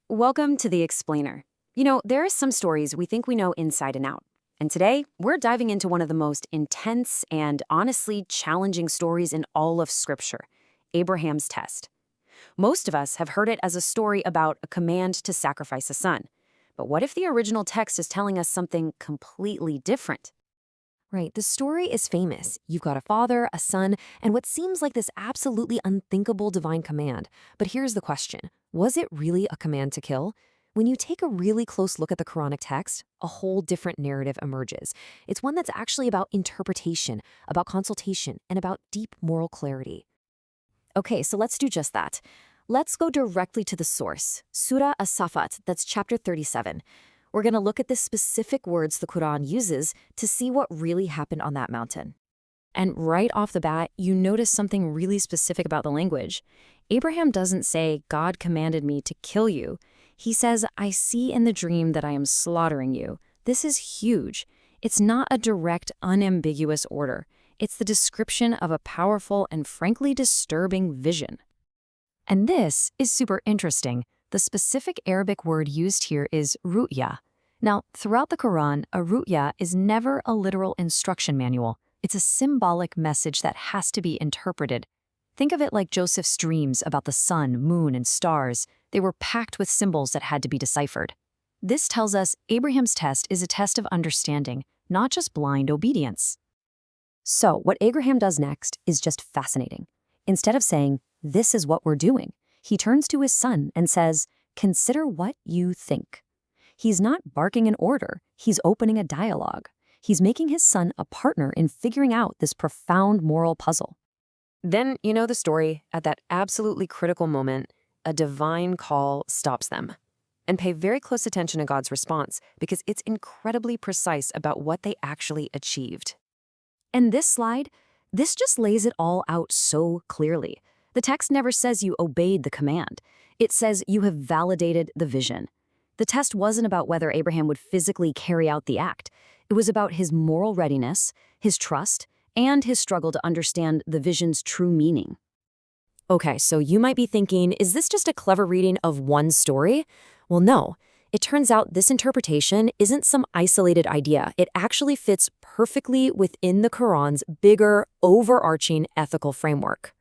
Welcome to The Explainer. There are some stories we think we know inside and out. And today, we're diving into one of the most intense and honestly challenging stories in all of Scripture, Abraham's test. Most of us have heard it as a story about a command to sacrifice a son. But what if the original text is telling us something completely different? Right, the story is famous. You've got a father, a son, and what seems like this absolutely unthinkable divine command. But here's the question. Was it really a command to kill? When you take a really close look at the Quranic text, a whole different narrative emerges. It's one that's actually about interpretation, about consultation, and about deep moral clarity. Okay, so let's do just that. Let's go directly to the source, Surah As-Safat, that's chapter 37. We're going to look at the specific words the Qur'an uses to see what really happened on that mountain. And right off the bat, you notice something really specific about the language. Abraham doesn't say, God commanded me to kill you. He says, I see in the dream that I am slaughtering you. This is huge. It's not a direct, unambiguous order. It's the description of a powerful and frankly disturbing vision. And this is super interesting. The specific Arabic word used here is ru'ya. Now, throughout the Qur'an, a ru'ya is never a literal instruction manual. It's a symbolic message that has to be interpreted. Think of it like Joseph's dreams about the sun, moon, and stars. They were packed with symbols that had to be deciphered. This tells us Abraham's test is a test of understanding, not just blind obedience. So, what Abraham does next is just fascinating. Instead of saying, this is what we're doing, he turns to his son and says, consider what you think. He's not barking an order, he's opening a dialogue. He's making his son a partner in figuring out this profound moral puzzle. Then, you know the story, at that absolutely critical moment, a divine call stops them. And pay very close attention to God's response, because it's incredibly precise about what they actually achieved. And this slide, this just lays it all out so clearly. The text never says you obeyed the command. It says you have validated the vision. The test wasn't about whether Abraham would physically carry out the act. It was about his moral readiness, his trust, and his struggle to understand the vision's true meaning. Okay, so you might be thinking, is this just a clever reading of one story? Well, no. It turns out this interpretation isn't some isolated idea. It actually fits perfectly within the Quran's bigger, overarching ethical framework.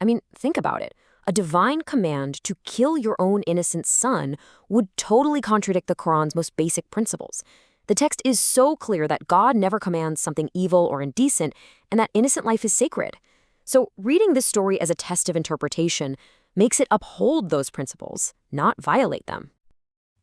I mean, think about it. A divine command to kill your own innocent son would totally contradict the Quran's most basic principles. The text is so clear that God never commands something evil or indecent, and that innocent life is sacred. So reading this story as a test of interpretation makes it uphold those principles, not violate them.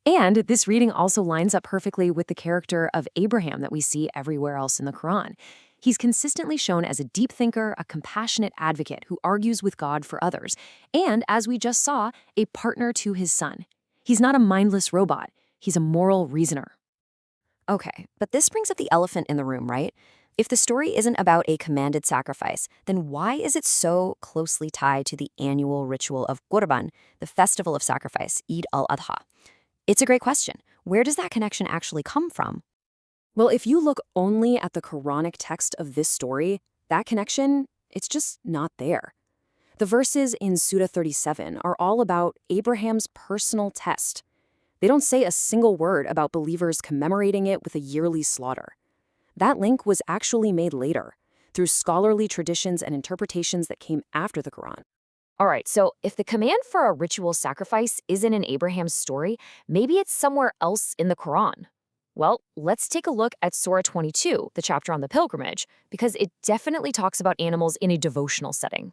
And this reading also lines up perfectly with the character of Abraham that we see everywhere else in the Quran. He's consistently shown as a deep thinker, a compassionate advocate who argues with God for others, and, as we just saw, a partner to his son. He's not a mindless robot. He's a moral reasoner. Okay, but this brings up the elephant in the room, right? If the story isn't about a commanded sacrifice, then why is it so closely tied to the annual ritual of Qurban, the festival of sacrifice, Eid al-Adha? It's a great question. Where does that connection actually come from? Well, if you look only at the Quranic text of this story, that connection, it's just not there. The verses in Surah 37 are all about Abraham's personal test. They don't say a single word about believers commemorating it with a yearly slaughter. That link was actually made later, through scholarly traditions and interpretations that came after the Quran. All right, so if the command for a ritual sacrifice isn't in Abraham's story, maybe it's somewhere else in the Quran. Well, let's take a look at Surah 22, the chapter on the pilgrimage, because it definitely talks about animals in a devotional setting.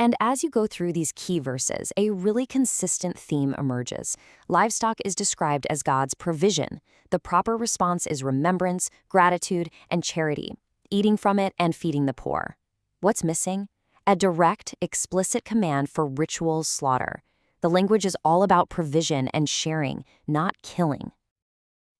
And as you go through these key verses, a really consistent theme emerges. Livestock is described as God's provision. The proper response is remembrance, gratitude, and charity, eating from it and feeding the poor. What's missing? A direct, explicit command for ritual slaughter. The language is all about provision and sharing, not killing.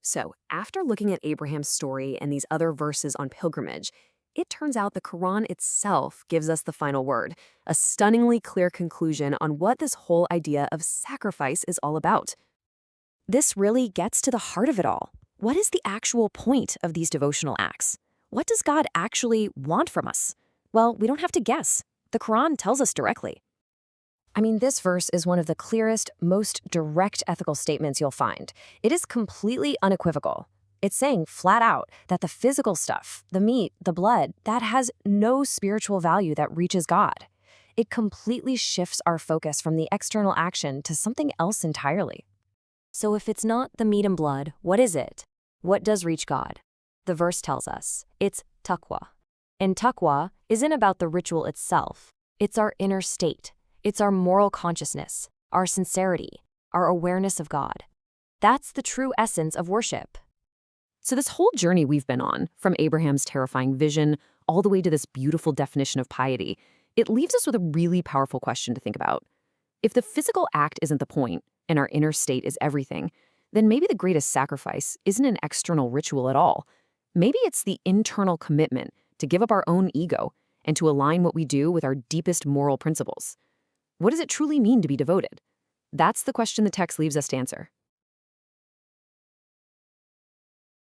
So, after looking at Abraham's story and these other verses on pilgrimage, it turns out the Quran itself gives us the final word, a stunningly clear conclusion on what this whole idea of sacrifice is all about. This really gets to the heart of it all. What is the actual point of these devotional acts? What does God actually want from us? Well, we don't have to guess. The Quran tells us directly. I mean, this verse is one of the clearest, most direct ethical statements you'll find. It is completely unequivocal. It's saying flat out that the physical stuff, the meat, the blood, that has no spiritual value that reaches God. It completely shifts our focus from the external action to something else entirely. So if it's not the meat and blood, what is it? What does reach God? The verse tells us it's taqwa. And taqwa isn't about the ritual itself. It's our inner state. It's our moral consciousness, our sincerity, our awareness of God. That's the true essence of worship. So this whole journey we've been on, from Abraham's terrifying vision all the way to this beautiful definition of piety, it leaves us with a really powerful question to think about. If the physical act isn't the point, and our inner state is everything, then maybe the greatest sacrifice isn't an external ritual at all. Maybe it's the internal commitment to give up our own ego and to align what we do with our deepest moral principles. What does it truly mean to be devoted? That's the question the text leaves us to answer.